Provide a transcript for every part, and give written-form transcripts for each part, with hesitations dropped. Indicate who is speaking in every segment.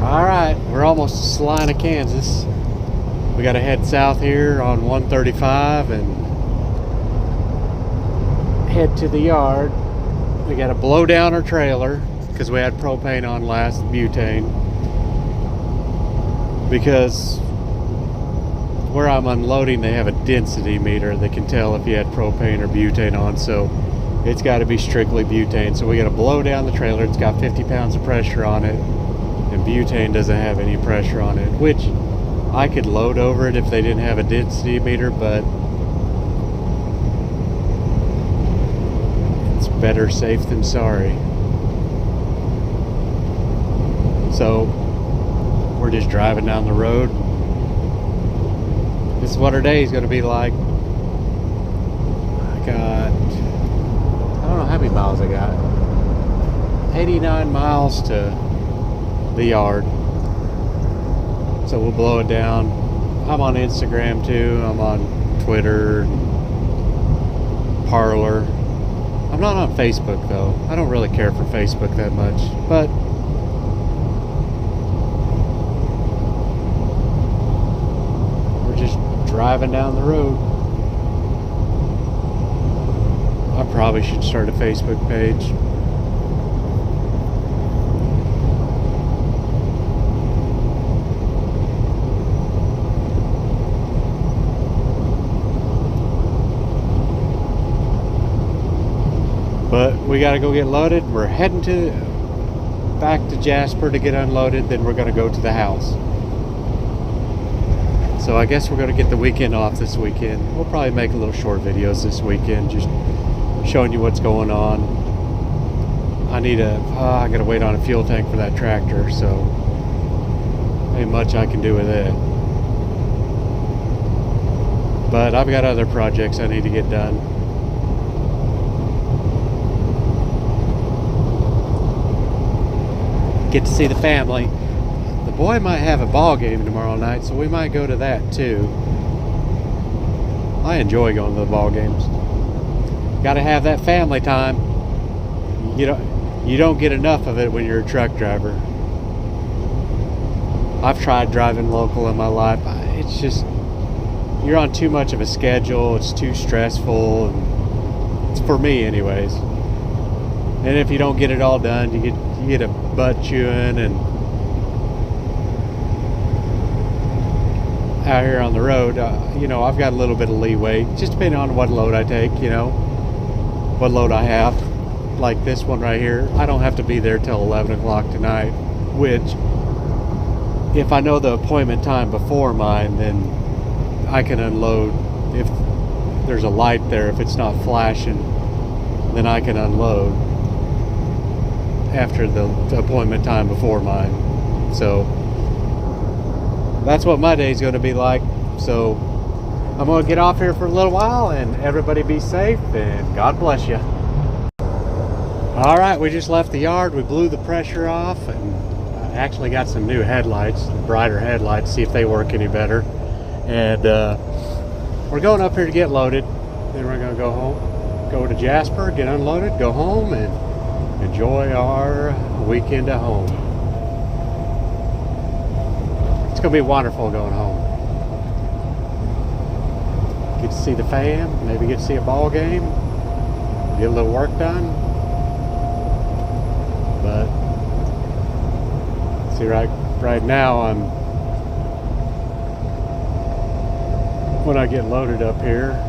Speaker 1: Alright, we're almost to Salina, Kansas. We gotta head south here on 135 and head to the yard. We gotta blow down our trailer because we had propane on last, butane. Because where I'm unloading, they have a density meter that can tell if you had propane or butane on, so it's got to be strictly butane. So we got to blow down the trailer. It's got 50 pounds of pressure on it, and butane doesn't have any pressure on it, which I could load over it if they didn't have a density meter, but it's better safe than sorry. So we're just driving down the road. This is what our day is going to be like. I don't know how many miles I got. 89 miles to the yard. So we'll blow it down. I'm on Instagram too. I'm on Twitter, Parler. I'm not on Facebook though. I don't really care for Facebook that much. But we're just driving down the road. I probably should start a Facebook page. But we gotta go get loaded. We're heading back to Jasper to get unloaded, then we're gonna go to the house. So I guess we're gonna get the weekend off this weekend. We'll probably make a little short videos this weekend, just showing you what's going on. I gotta wait on a fuel tank for that tractor, so ain't much I can do with it. But I've got other projects I need to get done. Get to see the family. The boy might have a ball game tomorrow night, so we might go to that too. I enjoy going to the ball games. Got to have that family time. You don't get enough of it when you're a truck driver. I've tried driving local in my life. It's just, you're on too much of a schedule. It's too stressful. And it's for me anyways. And if you don't get it all done, you get a butt chewing. And out here on the road, I've got a little bit of leeway, just depending on what load I take, what load I have. Like this one right here, I don't have to be there till 11 o'clock tonight, which if I know the appointment time before mine, then I can unload. If there's a light there, if it's not flashing, then I can unload after the appointment time before mine. So that's what my day is going to be like. So I'm going to get off here for a little while, and everybody be safe, and God bless you. All right, we just left the yard. We blew the pressure off, and I actually got some new headlights, brighter headlights, see if they work any better. And we're going up here to get loaded. Then we're going to go home, go to Jasper, get unloaded, go home, and enjoy our weekend at home. It's going to be wonderful going home. Get to see the fam, maybe get to see a ball game, get a little work done. But see, right now when I get loaded up here,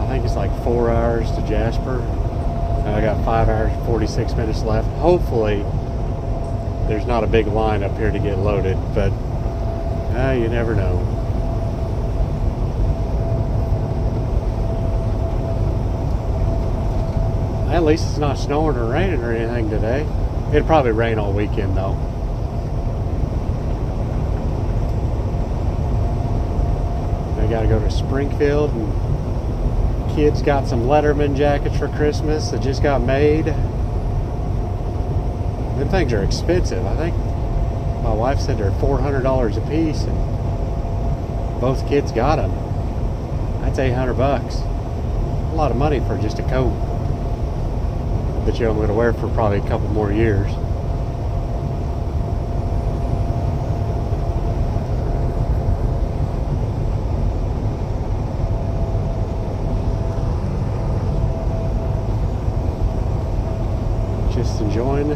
Speaker 1: I think it's like 4 hours to Jasper, and I got 5 hours 46 minutes left. Hopefully there's not a big line up here to get loaded, but you never know. At least it's not snowing or raining or anything today. It'll probably rain all weekend though. I gotta go to Springfield, and kids got some Letterman jackets for Christmas that just got made. Them things are expensive. I think my wife said they're $400 a piece, and both kids got them. That's $800. A lot of money for just a coat that I'm going to wear for probably a couple more years.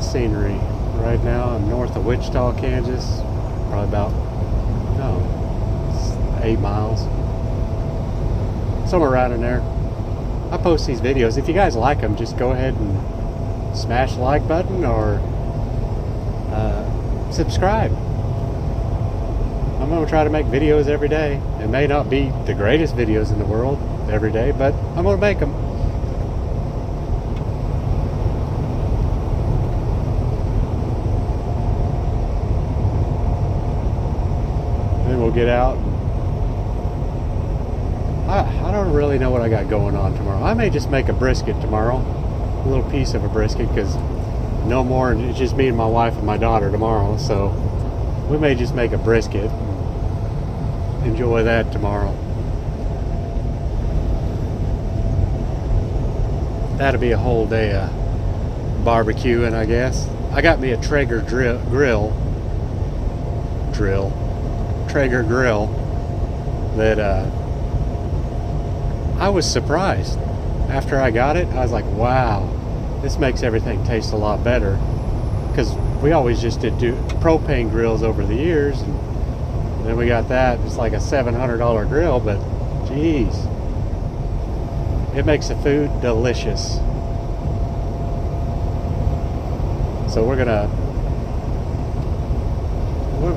Speaker 1: scenery. Right now I'm north of Wichita, Kansas. Probably about, no, 8 miles. Somewhere around in there. I post these videos. If you guys like them, just go ahead and smash the like button or subscribe. I'm going to try to make videos every day. It may not be the greatest videos in the world every day, but I'm going to make them. Then we'll get out. I don't really know what I got going on tomorrow. I may just make a brisket tomorrow. A little piece of a brisket, because no more, it's just me and my wife and my daughter tomorrow. So we may just make a brisket. Enjoy that tomorrow. That'll be a whole day of barbecuing, I guess. I got me a Traeger grill that I was surprised. After I got it, I was like, wow, this makes everything taste a lot better. Because we always just did do propane grills over the years, and then we got that. It's like a $700 grill, but geez, it makes the food delicious. So we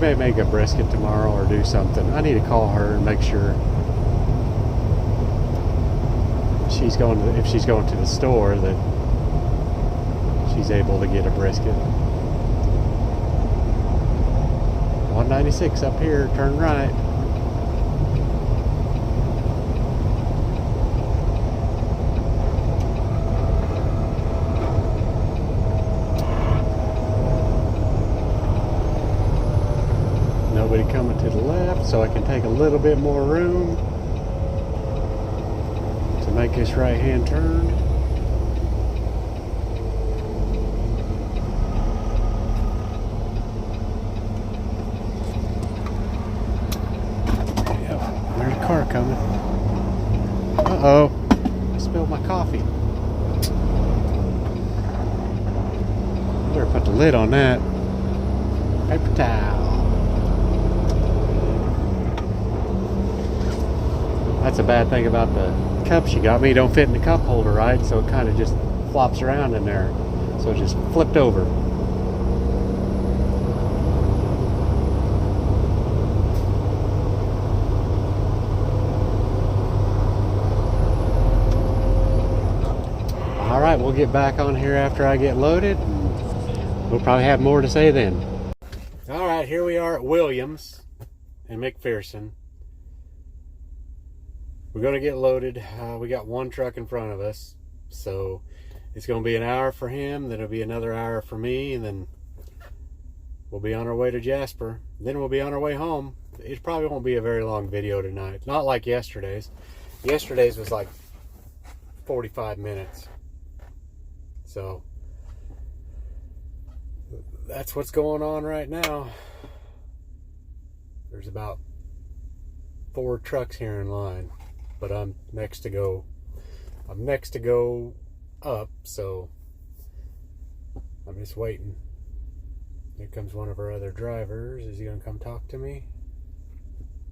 Speaker 1: may make a brisket tomorrow or do something. I need to call her and make sure if she's going to the store, that she's able to get a brisket. 196 up here, turn right. Nobody coming to the left, so I can take a little bit more room to make this right-hand turn. Car coming. Uh-oh. I spilled my coffee. I better put the lid on that. Paper towel. That's a bad thing about the cup she got me. It don't fit in the cup holder right, so it kind of just flops around in there. So it just flipped over. Alright, we'll get back on here after I get loaded. We'll probably have more to say then. Alright, here we are at Williams and McPherson. We're going to get loaded. We got one truck in front of us. So it's going to be an hour for him, then it'll be another hour for me, and then we'll be on our way to Jasper. Then we'll be on our way home. It probably won't be a very long video tonight. Not like yesterday's. Yesterday's was like 45 minutes. So that's what's going on right now. There's about 4 trucks here in line, but I'm next to go up, so I'm just waiting. Here comes one of our other drivers. Is he gonna come talk to me?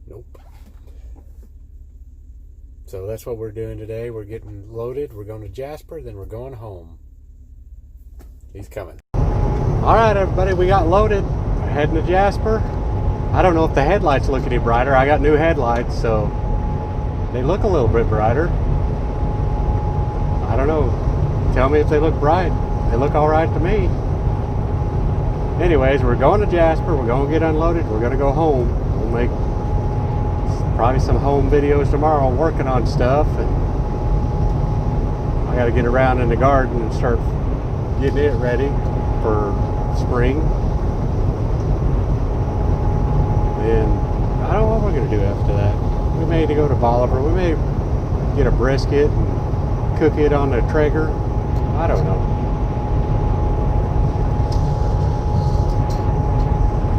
Speaker 1: Nope. So that's what we're doing today. We're getting loaded. We're going to Jasper, then we're going home. He's coming. Alright everybody, we got loaded. We're heading to Jasper. I don't know if the headlights look any brighter. I got new headlights, so they look a little bit brighter. I don't know. Tell me if they look bright. They look alright to me. Anyways, we're going to Jasper. We're going to get unloaded. We're going to go home. We'll make probably some home videos tomorrow working on stuff. And I got to get around in the garden and start getting it ready for spring. And I don't know what we're going to do after that. We may need to go to Bolivar. We may get a brisket and cook it on the Traeger. I don't know.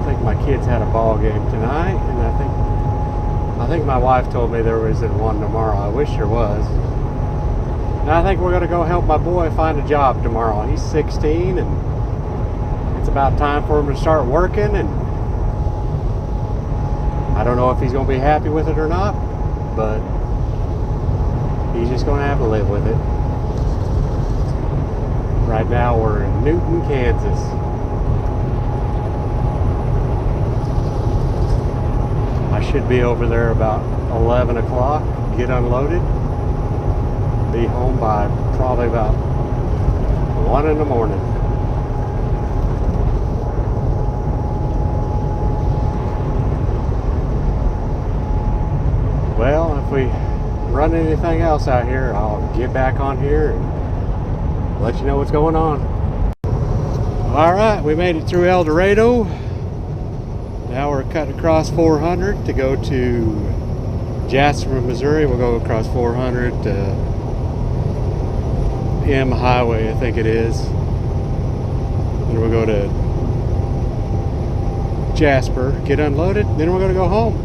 Speaker 1: I think my kids had a ball game tonight, and I think my wife told me there isn't one tomorrow. I wish there was. And I think we're going to go help my boy find a job tomorrow. He's 16, and it's about time for him to start working, and I don't know if he's going to be happy with it or not, but he's just going to have to live with it. Right now we're in Newton, Kansas. I should be over there about 11 o'clock, get unloaded, be home by probably about 1 in the morning. Well, if we run anything else out here, I'll get back on here and let you know what's going on. All right, we made it through El Dorado. Now we're cutting across 400 to go to Jasper, Missouri. We'll go across 400 to M Highway, I think it is. Then we'll go to Jasper, get unloaded, then we're going to go home.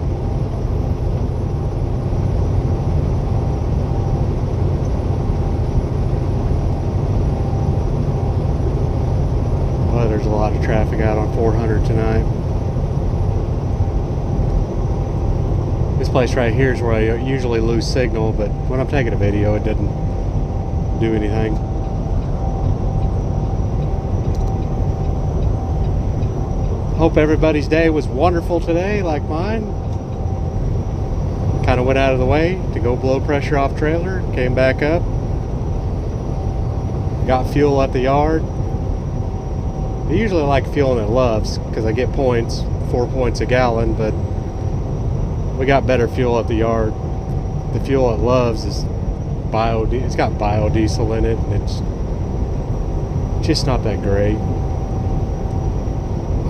Speaker 1: Well, there's a lot of traffic out on 400 tonight. This place right here is where I usually lose signal, but when I'm taking a video, it doesn't do anything. Hope everybody's day was wonderful today, like mine. Kind of went out of the way to go blow pressure off trailer, came back up, got fuel at the yard. I usually like fueling at Love's because I get points, 4 points a gallon, but we got better fuel at the yard. The fuel at Love's is it's got biodiesel in it, and it's just not that great.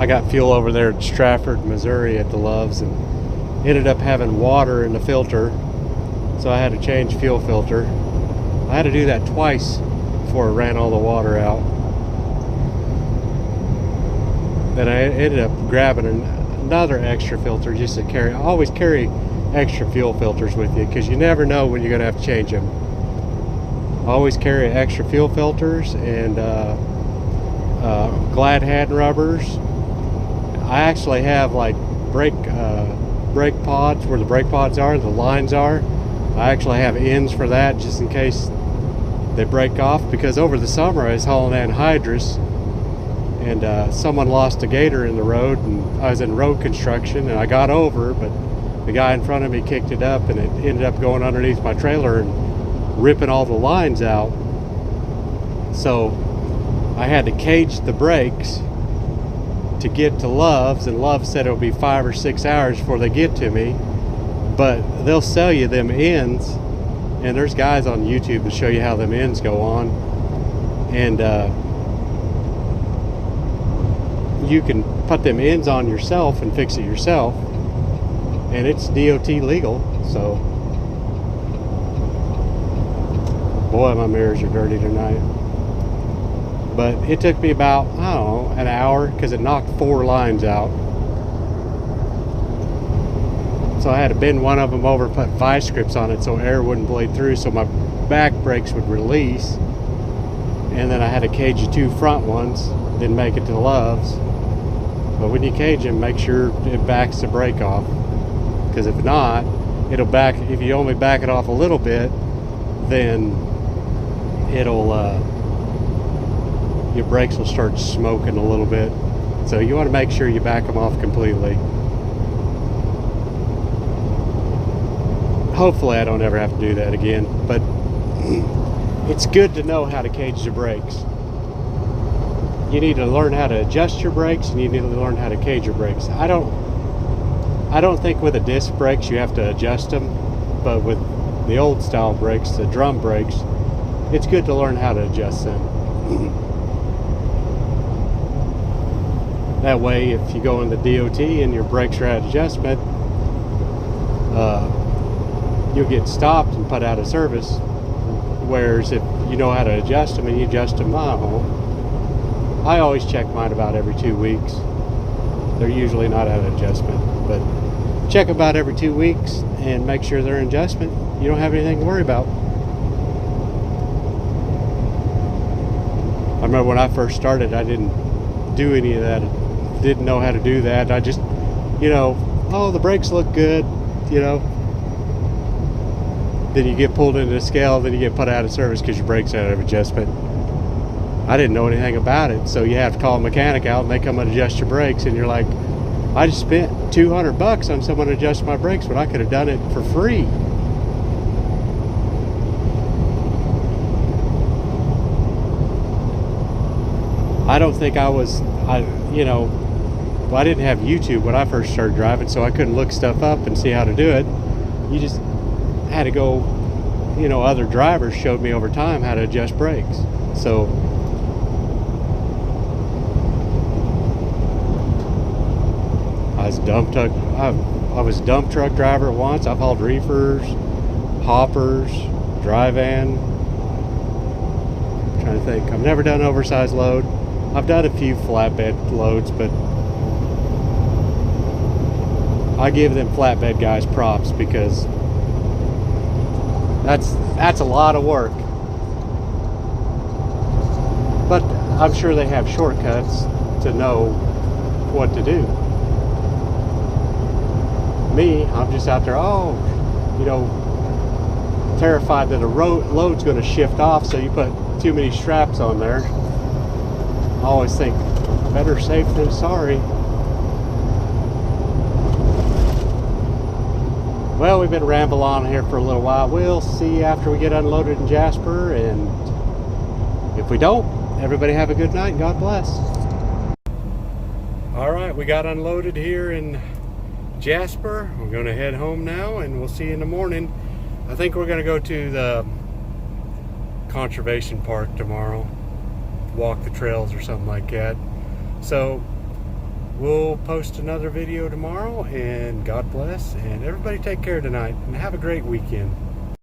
Speaker 1: I got fuel over there at Stratford, Missouri at the Love's, and ended up having water in the filter, so I had to change fuel filter. I had to do that twice before I ran all the water out. Then I ended up grabbing another extra filter just to carry. I always carry extra fuel filters with you because you never know when you're going to have to change them. I always carry extra fuel filters and glad hand rubbers. I actually have like brake pods where the brake pods are, the lines are. I actually have ends for that just in case they break off, because over the summer I was hauling anhydrous and someone lost a gator in the road, and I was in road construction and I got over, but the guy in front of me kicked it up and it ended up going underneath my trailer and ripping all the lines out. So I had to cage the brakes to get to Love's, and Love said it'll be 5 or 6 hours before they get to me, but they'll sell you them ends, and there's guys on YouTube to show you how them ends go on, and you can put them ends on yourself and fix it yourself, and it's DOT legal. So boy, my mirrors are dirty tonight. But it took me about, I don't know, an hour because it knocked 4 lines out. So I had to bend one of them over, put vice grips on it so air wouldn't bleed through, so my back brakes would release. And then I had to cage the 2 front ones, then make it to Love's. But when you cage them, make sure it backs the brake off, because if not, it'll back. If you only back it off a little bit, then it'll your brakes will start smoking a little bit. So you want to make sure you back them off completely. Hopefully I don't ever have to do that again, but it's good to know how to cage the brakes. You need to learn how to adjust your brakes, and you need to learn how to cage your brakes. I don't think with the disc brakes you have to adjust them, but with the old style brakes, the drum brakes, it's good to learn how to adjust them. That way, if you go in the DOT and your brakes are out of adjustment, you'll get stopped and put out of service. Whereas if you know how to adjust them and you adjust them, I always check mine about every 2 weeks. They're usually not out of adjustment, but check about every 2 weeks and make sure they're in adjustment. You don't have anything to worry about. I remember when I first started, I didn't do any of that. Didn't know how to do that. I just, you know, oh, the brakes look good, you know. Then you get pulled into the scale, then you get put out of service because your brakes out of adjustment. I didn't know anything about it, so you have to call a mechanic out and they come and adjust your brakes, and you're like, I just spent $200 on someone to adjust my brakes, but I could have done it for free. I don't think I didn't have YouTube when I first started driving, so I couldn't look stuff up and see how to do it. You just had to go, you know, other drivers showed me over time how to adjust brakes. So I was a dump truck driver once. I've hauled reefers, hoppers, dry van. I'm trying to think. I've never done an oversized load. I've done a few flatbed loads, but I give them flatbed guys props because that's a lot of work. But I'm sure they have shortcuts to know what to do. Me, I'm just out there, terrified that a load's going to shift off, so you put too many straps on there. I always think, better safe than sorry. Well, we've been rambling on here for a little while. We'll see after we get unloaded in Jasper, and if we don't, everybody have a good night and God bless. Alright, we got unloaded here in Jasper. We're going to head home now, and we'll see you in the morning. I think we're going to go to the conservation park tomorrow, walk the trails or something like that. So we'll post another video tomorrow, and God bless, and everybody take care tonight and have a great weekend.